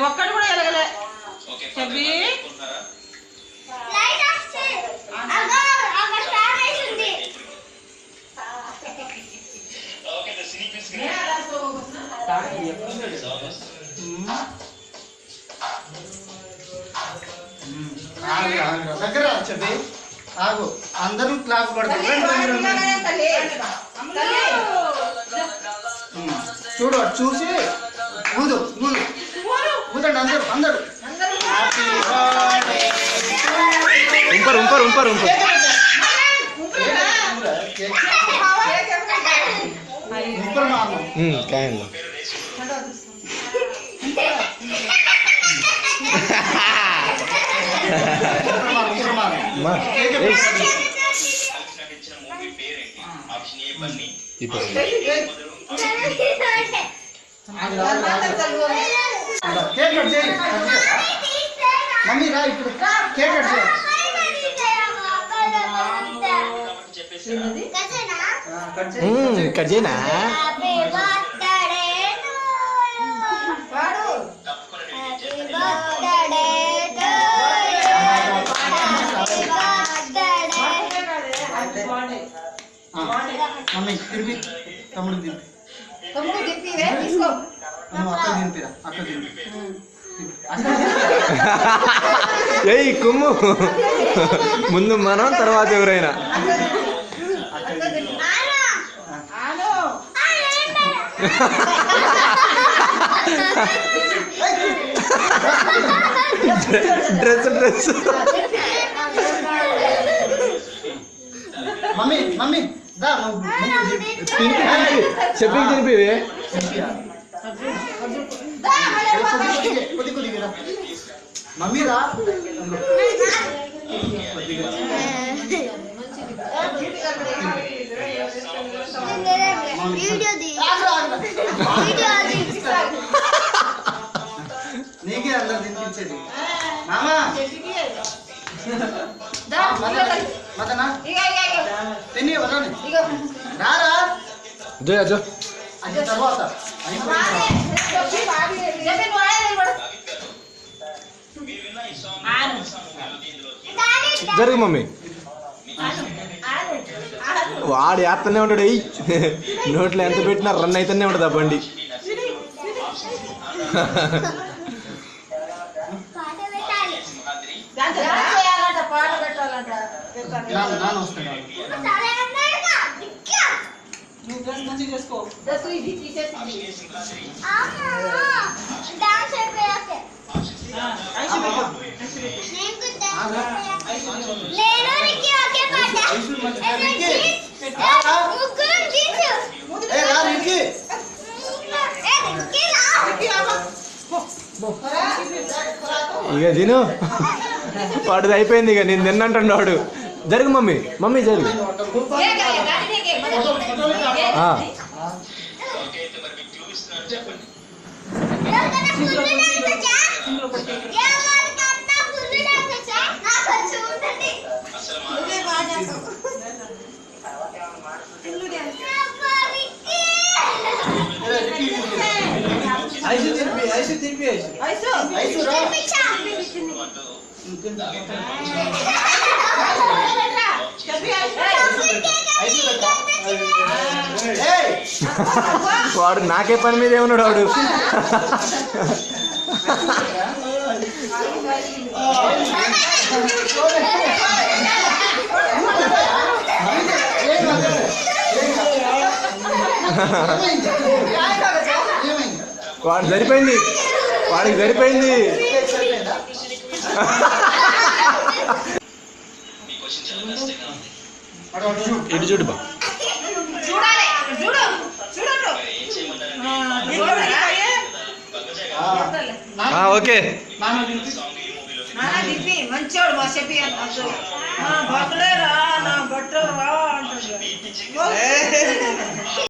ఒక్కడు కూడా ఎలగలే చెప్పి దగ్గర చెప్పి ఆగు అందరూ క్లాస్ పడతారు చూడు చూసి ఊదు ఊదు ఊదండి అందరూ అందరూ ఉంపరు ఉంపరు ఉంపరు ఉంపరు కాయండి కేక్ కట్ చేయి మమ్మీ రా ఇప్పుడు కేక్ కట్ చేయి కట్ చేయనా మమ్మీ తిరిపి తమ్ముడు తిరిపి అక్క తినిపిరా అక్క తినిపి ఏయ్ కుమ్ము ముందు మనం తర్వాత ఎవరైనా డ్రెస్ డ్రెస్ మమ్మీ మమ్మీ దా చెప్పి తినిపివే కొద్ది కొద్దిగా మమ్మీ రా నీకే అందరు తినిపించేది మామా మదనా తిని వదలని రారా జయ అజో అది తర్వాత జరుగు మమ్మీ వాడు వేస్తూనే ఉంటాడు ఎయ్ నోట్లో ఎంత పెట్టినా రన్ అయితేనే ఉంటుంది ఆ బండి ఇక తిను వాడిది అయిపోయింది ఇక నేను తిన్నంటాడు వాడు జరుగు మమ్మీ మమ్మీ జరుగు వాడు నాకే పని మీద ఏమన్నాడు వాడు వాడు సరిపోయింది వాడికి సరిపోయింది ఇటు చూడు బా ఓకే మంచోడు మా చెప్పి బట్టలే రా నా బట్టలు రా అంటాడు